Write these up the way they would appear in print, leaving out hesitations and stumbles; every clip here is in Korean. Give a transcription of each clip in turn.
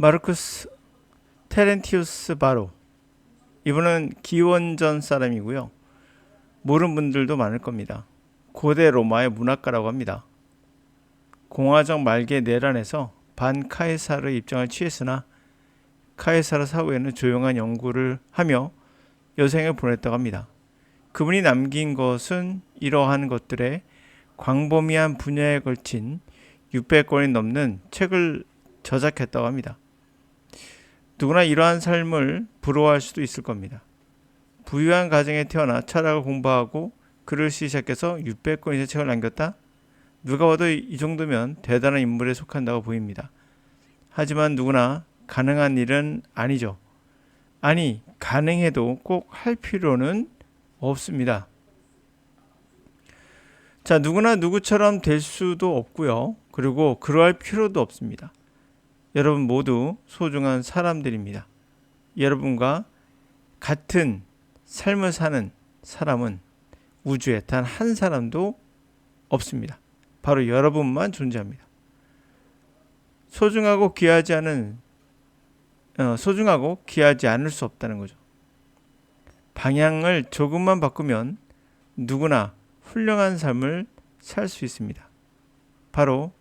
마르쿠스 테렌티우스 바로, 이분은 기원전 사람이고요. 모르는 분들도 많을 겁니다. 고대 로마의 문학가라고 합니다. 공화정 말기의 내란에서 반카이사르 입장을 취했으나 카이사르 사후에는 조용한 연구를 하며 여생을 보냈다고 합니다. 그분이 남긴 것은 이러한 것들의 광범위한 분야에 걸친 600권이 넘는 책을 저작했다고 합니다. 누구나 이러한 삶을 부러워할 수도 있을 겁니다. 부유한 가정에 태어나 철학을 공부하고 글을 쓰기 시작해서 600권 이상의 책을 남겼다? 누가 봐도 이 정도면 대단한 인물에 속한다고 보입니다. 하지만 누구나 가능한 일은 아니죠. 아니, 가능해도 꼭 할 필요는 없습니다. 자, 누구나 누구처럼 될 수도 없고요. 그리고 그러할 필요도 없습니다. 여러분 모두 소중한 사람들입니다. 여러분과 같은 삶을 사는 사람은 우주에 단 한 사람도 없습니다. 바로 여러분만 존재합니다. 소중하고 귀하지 않을 수 없다는 거죠. 방향을 조금만 바꾸면 누구나 훌륭한 삶을 살 수 있습니다. 바로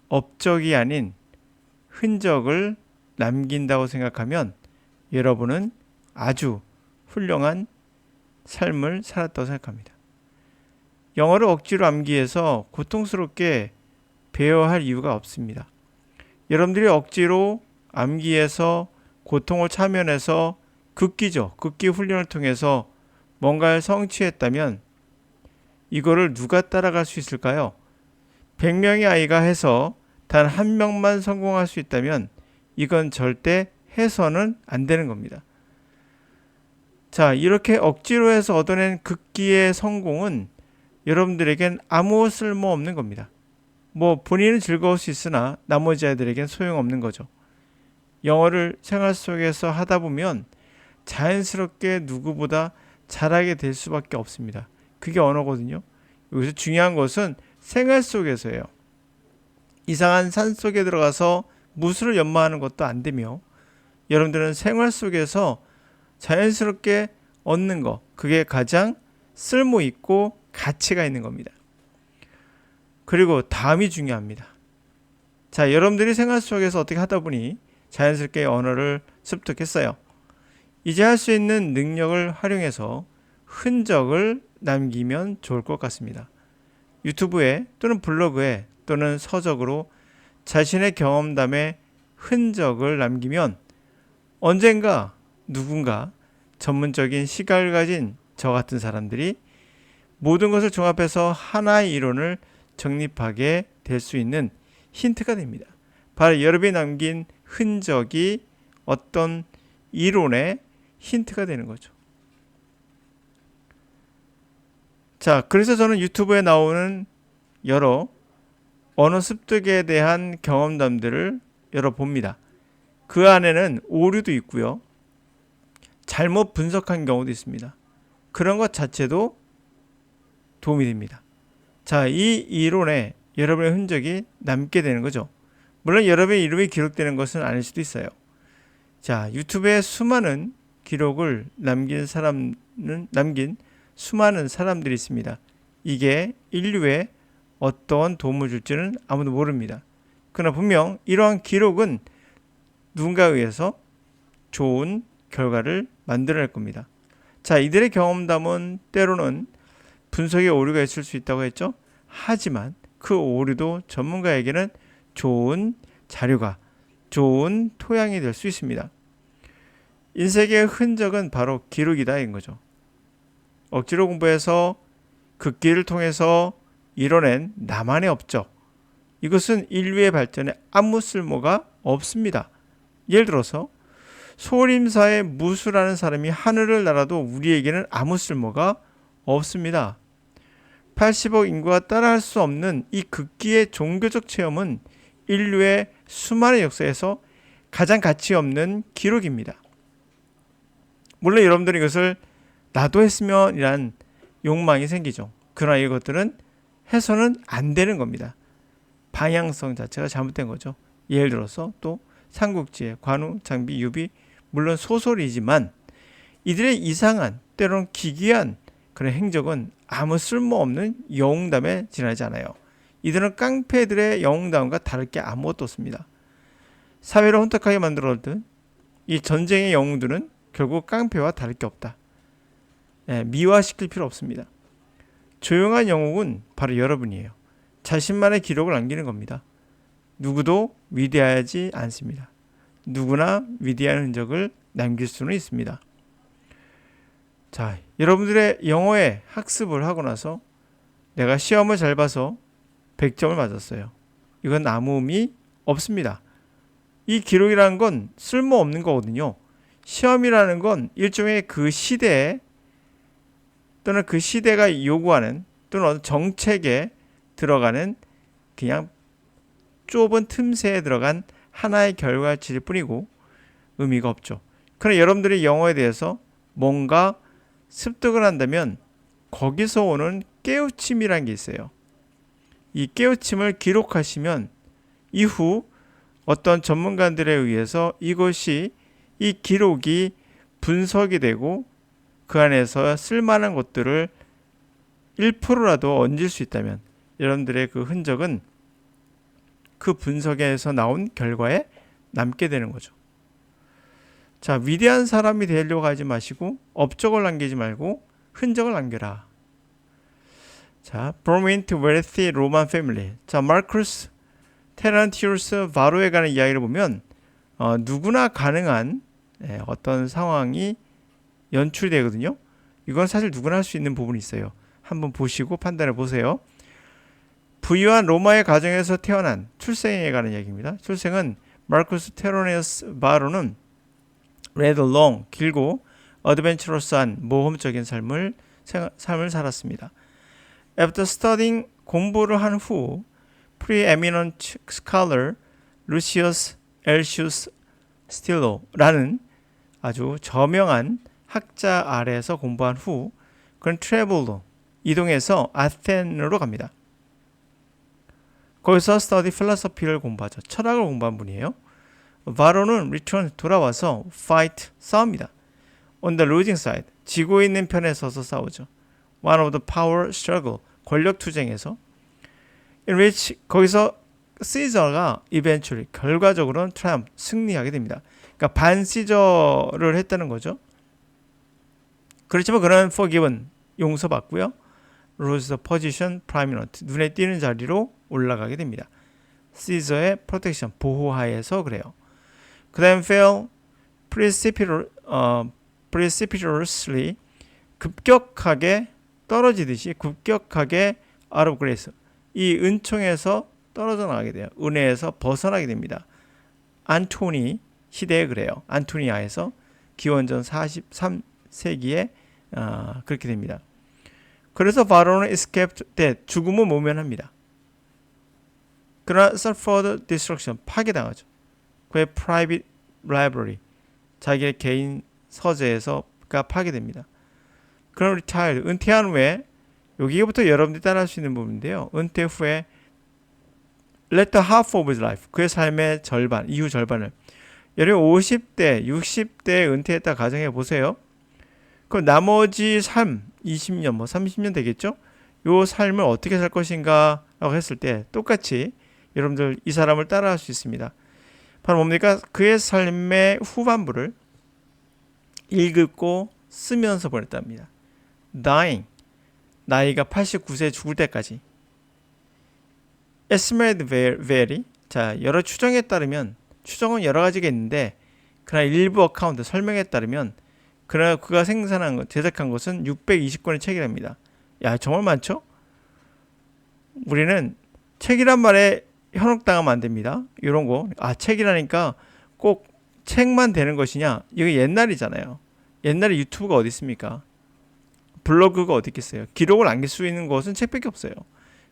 업적이 아닌 흔적을 남긴다고 생각하면 여러분은 아주 훌륭한 삶을 살았다고 생각합니다. 영어를 억지로 암기해서 고통스럽게 배워야 할 이유가 없습니다. 여러분들이 억지로 암기해서 고통을 참여해서 극기 훈련을 통해서 뭔가를 성취했다면 이거를 누가 따라갈 수 있을까요? 100명의 아이가 해서 단 한 명만 성공할 수 있다면 이건 절대 해서는 안 되는 겁니다. 자, 이렇게 억지로 해서 얻어낸 극기의 성공은 여러분들에겐 아무 쓸모 없는 겁니다. 본인은 즐거울 수 있으나 나머지 아이들에겐 소용없는 거죠. 영어를 생활 속에서 하다 보면 자연스럽게 누구보다 잘하게 될 수밖에 없습니다. 그게 언어거든요. 여기서 중요한 것은 생활 속에서예요. 이상한 산 속에 들어가서 무술을 연마하는 것도 안 되며 여러분들은 생활 속에서 자연스럽게 얻는 것, 그게 가장 쓸모 있고 가치가 있는 겁니다. 그리고 다음이 중요합니다. 자, 여러분들이 생활 속에서 어떻게 하다 보니 자연스럽게 언어를 습득했어요. 이제 할 수 있는 능력을 활용해서 흔적을 남기면 좋을 것 같습니다. 유튜브에 또는 블로그에 또는 서적으로 자신의 경험담에 흔적을 남기면 언젠가 누군가 전문적인 시각을 가진 저 같은 사람들이 모든 것을 종합해서 하나의 이론을 정립하게 될 수 있는 힌트가 됩니다. 바로 여러분이 남긴 흔적이 어떤 이론의 힌트가 되는 거죠. 자, 그래서 저는 유튜브에 나오는 여러 언어 습득에 대한 경험담들을 열어봅니다. 그 안에는 오류도 있고요. 잘못 분석한 경우도 있습니다. 그런 것 자체도 도움이 됩니다. 자, 이 이론에 여러분의 흔적이 남게 되는 거죠. 물론 여러분의 이름이 기록되는 것은 아닐 수도 있어요. 자, 유튜브에 수많은 기록을 남긴 수많은 사람들이 있습니다. 이게 인류에 어떤 도움을 줄지는 아무도 모릅니다. 그러나 분명 이러한 기록은 누군가에 의해서 좋은 결과를 만들어낼 겁니다. 자, 이들의 경험담은 때로는 분석에 오류가 있을 수 있다고 했죠. 하지만 그 오류도 전문가에게는 좋은 자료가, 좋은 토양이 될 수 있습니다. 인생의 흔적은 바로 기록이다 인 거죠. 억지로 공부해서 극기를 통해서 이뤄낸 나만의 업적, 이것은 인류의 발전에 아무 쓸모가 없습니다. 예를 들어서 소림사의 무수라는 사람이 하늘을 날아도 우리에게는 아무 쓸모가 없습니다. 80억 인구가 따라할 수 없는 이 극기의 종교적 체험은 인류의 수많은 역사에서 가장 가치 없는 기록입니다. 물론 여러분들이 이것을 나도 했으면 이란 욕망이 생기죠. 그러나 이것들은 해서는 안 되는 겁니다. 방향성 자체가 잘못된 거죠. 예를 들어서 또 삼국지의 관우, 장비, 유비, 물론 소설이지만 이들의 이상한 때로는 기괴한 그런 행적은 아무 쓸모없는 영웅담에 지나지 않아요. 이들은 깡패들의 영웅담과 다를 게 아무것도 없습니다. 사회를 혼탁하게 만들어둔 이 전쟁의 영웅들은 결국 깡패와 다를 게 없다. 미화시킬 필요 없습니다. 조용한 영웅은 바로 여러분이에요. 자신만의 기록을 남기는 겁니다. 누구도 위대하지 않습니다. 누구나 위대한 흔적을 남길 수는 있습니다. 자, 여러분들의 영어의 학습을 하고 나서 내가 시험을 잘 봐서 100점을 맞았어요. 이건 아무 의미 없습니다. 이 기록이라는 건 쓸모없는 거거든요. 시험이라는 건 일종의 그 시대에 또는 그 시대가 요구하는 또는 어떤 정책에 들어가는 그냥 좁은 틈새에 들어간 하나의 결과치일 뿐이고 의미가 없죠. 그러나 여러분들이 영어에 대해서 뭔가 습득을 한다면 거기서 오는 깨우침이라는 게 있어요. 이 깨우침을 기록하시면 이후 어떤 전문가들에 의해서 이것이 이 기록이 분석이 되고 그 안에서 쓸만한 것들을 1%라도 얹을 수 있다면 여러분들의 그 흔적은 그 분석에서 나온 결과에 남게 되는 거죠. 자, 위대한 사람이 되려고 하지 마시고 업적을 남기지 말고 흔적을 남겨라. 자, prominent wealthy Roman family. 자, 마르쿠스 테란티우스 바로에 관한 이야기를 보면 누구나 가능한 어떤 상황이 연출되거든요. 이건 사실 누구나 할 수 있는 부분이 있어요. 한번 보시고 판단해 보세요. 부유한 로마의 가정에서 태어난 출생에 관한 이야기입니다. 출생은 마르쿠스 테로니우스 바로는 rather long, 길고 어드벤처러스한 모험적인 삶을 살았습니다. After studying, 공부를 한 후 preeminent scholar Lucius Aelius Stilo라는 아주 저명한 학자 아래에서 공부한 후 그는 트래블로 이동해서 아테네로 갑니다. 거기서 study philosophy를 공부하죠. 철학을 공부한 분이에요. 바로는 return 돌아와서 fight 싸웁니다. On the losing side 지고 있는 편에 서서 싸우죠. One of the power struggle 권력 투쟁에서 in which 거기서 시저가 eventually 결과적으로는 triumph 승리하게 됩니다. 그러니까 반 시저를 했다는 거죠. 그렇지만 그는 forgiven 용서받고요. rose the position prominent 눈에 띄는 자리로 올라가게 됩니다. 시저의 protection 보호하에서 그래요. 그 다음 fell precipitously 급격하게 떨어지듯이 급격하게 out of grace 이 은총에서 떨어져 나가게 돼요. 은혜에서 벗어나게 됩니다. 안토니 시대에 그래요. 안토니아에서 기원전 43세기에 그렇게 됩니다. 그래서 바로는 escaped death 죽음을 모면합니다. 그러나 suffered destruction 파괴당하죠. 그의 private library 자기의 개인 서재에서가 파괴됩니다. 그럼 retired 은퇴한 후에 여기부터 여러분들이 따라할 수 있는 부분인데요. 은퇴 후에 let the half of his life 그의 삶의 절반 이후 절반을 여러분 50대 60대에 은퇴했다 가정해 보세요. 그럼 나머지 삶 20년 뭐 30년 되겠죠. 요 삶을 어떻게 살 것인가 라고 했을 때 똑같이 여러분들 이 사람을 따라할 수 있습니다. 바로 뭡니까? 그의 삶의 후반부를 읽고 쓰면서 보냈답니다. dying 나이가 89세 죽을 때까지 estimated vary 자 여러 추정에 따르면 추정은 여러 가지가 있는데 그러나 일부 어카운트 설명에 따르면 그러나 그가 생산한 것 제작한 것은 620권의 책이랍니다. 야 정말 많죠? 우리는 책이란 말에 현혹당하면 안 됩니다. 이런 거 책이라니까 꼭 책만 되는 것이냐? 이거 옛날이잖아요. 옛날에 유튜브가 어디 있습니까? 블로그가 어디 있겠어요? 기록을 남길 수 있는 것은 책밖에 없어요.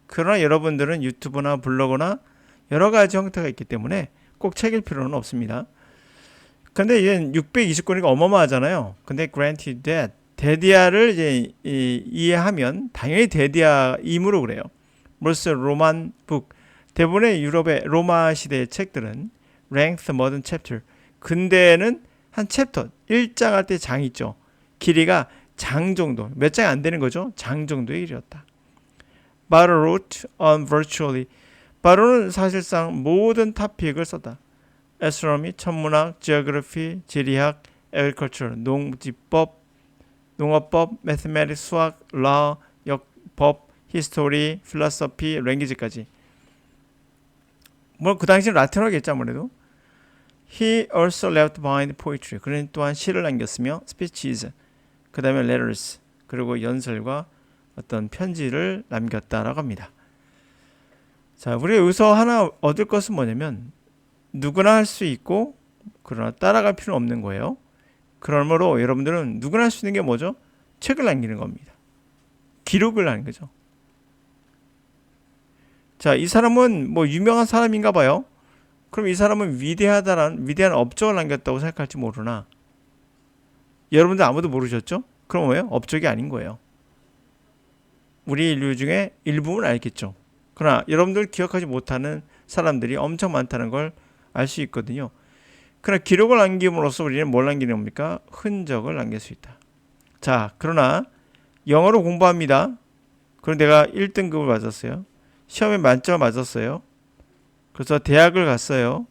그러나 여러분들은 유튜브나 블로그나 여러 가지 형태가 있기 때문에 꼭 책일 필요는 없습니다. 근데 얘는 620권이니까 어마어마하잖아요. 근데 granted that 데디아를 이제 이해하면 당연히 데디아이므로 그래요. Most Roman book 대부분의 유럽의 로마 시대의 책들은 length more than chapter. 근대에는 한 챕터, 1장 할 때 장 있죠. 길이가 장 정도, 몇 장이 안 되는 거죠. 장 정도의 길이었다. Barrow wrote on virtually. 바로는 사실상 모든 토픽을 썼다. astronomy, 천문학, geography, 지리학, agriculture, 농지법, 농어법, mathematics, 수학, law, 법, history, philosophy, language까지. 뭐 그 당시는 라틴어겠죠 아무래도. He also left behind poetry. 그는 또한 시를 남겼으며 speeches, 그 다음에 letters, 그리고 연설과 어떤 편지를 남겼다라고 합니다. 자, 우리가 여기서 하나 얻을 것은 뭐냐면 누구나 할 수 있고 그러나 따라갈 필요는 없는 거예요. 그러므로 여러분들은 누구나 할 수 있는 게 뭐죠? 책을 남기는 겁니다. 기록을 하는 거죠. 자, 이 사람은 뭐 유명한 사람인가 봐요. 그럼 이 사람은 위대한 업적을 남겼다고 생각할지 모르나 여러분들 아무도 모르셨죠? 그럼 뭐예요? 업적이 아닌 거예요. 우리 인류 중에 일부분 알겠죠. 그러나 여러분들 기억하지 못하는 사람들이 엄청 많다는 걸 알 수 있거든요. 그러나 기록을 남김으로써 우리는 뭘 남기는 겁니까? 흔적을 남길 수 있다. 자, 그러나 영어로 공부합니다. 그럼 내가 1등급을 맞았어요. 시험에 만점을 맞았어요. 그래서 대학을 갔어요.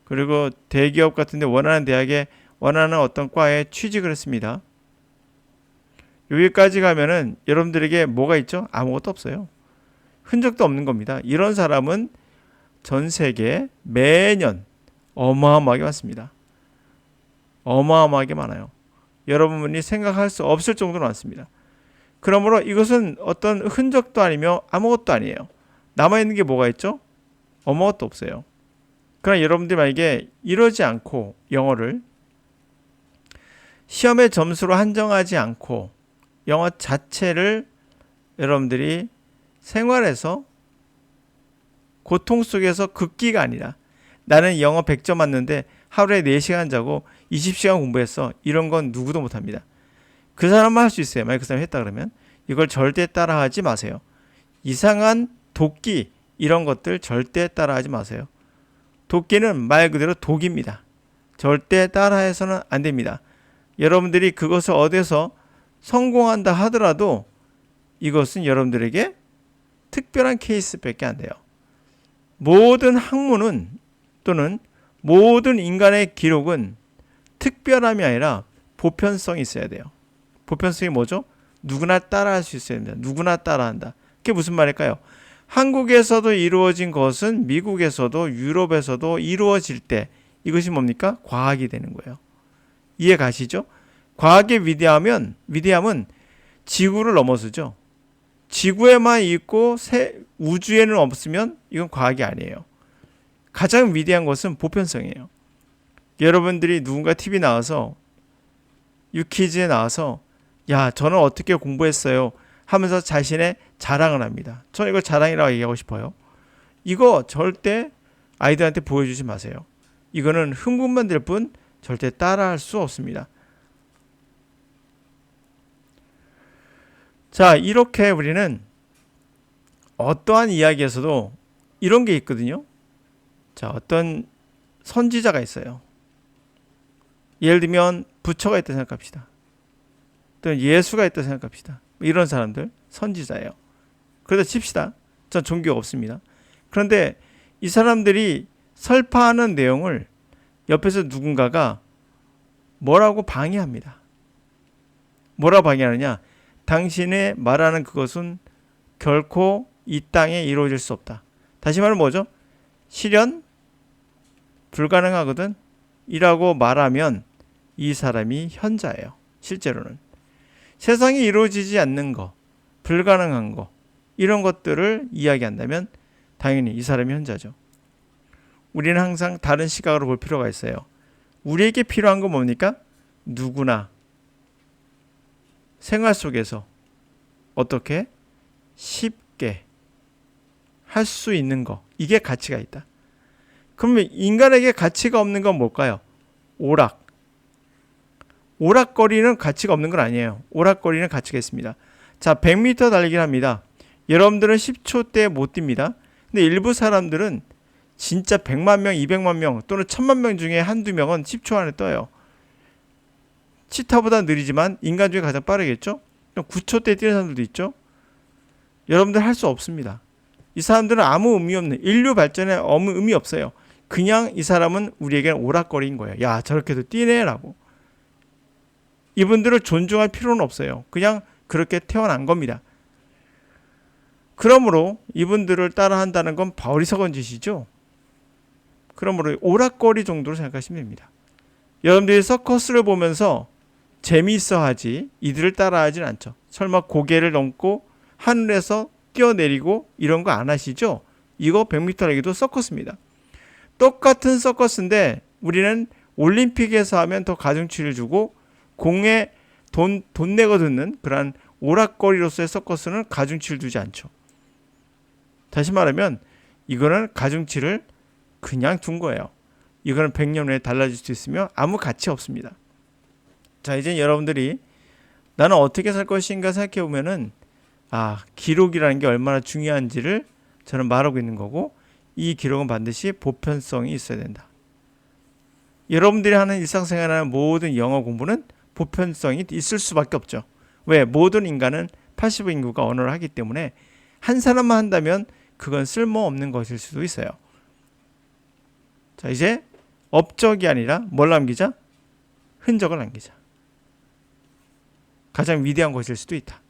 그리고 대기업 같은데 원하는 대학에 원하는 어떤 과에 취직을 했습니다. 여기까지 가면은 여러분들에게 뭐가 있죠? 아무것도 없어요. 흔적도 없는 겁니다. 이런 사람은 전 세계에 매년 어마어마하게 많습니다. 어마어마하게 많아요. 여러분이 생각할 수 없을 정도로 많습니다. 그러므로 이것은 어떤 흔적도 아니며 아무것도 아니에요. 남아있는 게 뭐가 있죠? 아무것도 없어요. 그러나 여러분들이 만약에 이러지 않고 영어를 시험의 점수로 한정하지 않고 영어 자체를 여러분들이 생활에서 고통 속에서 극기가 아니라 나는 영어 100점 맞는데 하루에 4시간 자고 20시간 공부했어. 이런 건 누구도 못합니다. 그 사람만 할 수 있어요. 만약 그 사람이 했다 그러면 이걸 절대 따라하지 마세요. 이상한 도끼 이런 것들 절대 따라하지 마세요. 도끼는 말 그대로 독입니다. 절대 따라해서는 안 됩니다. 여러분들이 그것을 얻어서 성공한다 하더라도 이것은 여러분들에게 특별한 케이스밖에 안 돼요. 모든 학문은 또는 모든 인간의 기록은 특별함이 아니라 보편성이 있어야 돼요. 보편성이 뭐죠? 누구나 따라할 수 있어야 됩니다. 누구나 따라한다. 그게 무슨 말일까요? 한국에서도 이루어진 것은 미국에서도 유럽에서도 이루어질 때 이것이 뭡니까? 과학이 되는 거예요. 이해 가시죠? 과학의 위대함은 지구를 넘어서죠. 지구에만 있고 우주에는 없으면 이건 과학이 아니에요. 가장 위대한 것은 보편성이에요. 여러분들이 누군가 TV 나와서 유퀴즈에 나와서 야 저는 어떻게 공부했어요 하면서 자신의 자랑을 합니다. 저는 이걸 자랑이라고 얘기하고 싶어요. 이거 절대 아이들한테 보여주지 마세요. 이거는 흥분만 될 뿐 절대 따라할 수 없습니다. 자, 이렇게 우리는 어떠한 이야기에서도 이런 게 있거든요. 자, 어떤 선지자가 있어요. 예를 들면 부처가 있다 생각합시다. 또는 예수가 있다 생각합시다. 이런 사람들 선지자예요. 그러다 칩시다. 전 종교가 없습니다. 그런데 이 사람들이 설파하는 내용을 옆에서 누군가가 뭐라고 방해합니다. 뭐라고 방해하느냐? 당신의 말하는 그것은 결코 이 땅에 이루어질 수 없다. 다시 말하면 뭐죠? 실현 불가능하거든 이라고 말하면 이 사람이 현자예요. 실제로는 세상에 이루어지지 않는 거, 불가능한 거 이런 것들을 이야기한다면 당연히 이 사람이 현자죠. 우리는 항상 다른 시각으로 볼 필요가 있어요. 우리에게 필요한 건 뭡니까? 누구나 생활 속에서 어떻게 쉽게 할 수 있는 거, 이게 가치가 있다. 그러면 인간에게 가치가 없는 건 뭘까요? 오락거리는 가치가 없는 건 아니에요. 오락거리는 가치가 있습니다. 자, 100m 달리기를 합니다. 여러분들은 10초대 못 뜁니다. 근데 일부 사람들은 진짜 100만 명, 200만 명 또는 1000만 명 중에 한두 명은 10초 안에 떠요. 치타보다 느리지만 인간 중에 가장 빠르겠죠? 9초대 뛰는 사람들도 있죠? 여러분들 할 수 없습니다. 이 사람들은 아무 의미 없는, 인류 발전에 아무 의미 없어요. 그냥 이 사람은 우리에게는 오락거리인 거예요. 야, 저렇게도 뛰네 라고. 이분들을 존중할 필요는 없어요. 그냥 그렇게 태어난 겁니다. 그러므로 이분들을 따라한다는 건 어리석은 짓이죠. 그러므로 오락거리 정도로 생각하시면 됩니다. 여러분들이 서커스를 보면서 재미있어 하지 이들을 따라하진 않죠. 설마 고개를 넘고 하늘에서 뛰어내리고 이런 거 안 하시죠? 이거 100m 날기도 서커스입니다. 똑같은 서커스인데 우리는 올림픽에서 하면 더 가중치를 주고 공에 돈 내고 듣는 그런 오락거리로서의 서커스는 가중치를 두지 않죠. 다시 말하면 이거는 가중치를 그냥 둔 거예요. 이거는 100년 후에 달라질 수 있으며 아무 가치 없습니다. 자, 이제 여러분들이 나는 어떻게 살 것인가 생각해 보면은 기록이라는 게 얼마나 중요한지를 저는 말하고 있는 거고, 이 기록은 반드시 보편성이 있어야 된다. 여러분들이 하는 일상생활에 하는 모든 영어 공부는 보편성이 있을 수밖에 없죠. 왜? 모든 인간은 80억 인구가 언어를 하기 때문에 한 사람만 한다면 그건 쓸모없는 것일 수도 있어요. 자, 이제 업적이 아니라 뭘 남기자? 흔적을 남기자. 가장 위대한 것일 수도 있다.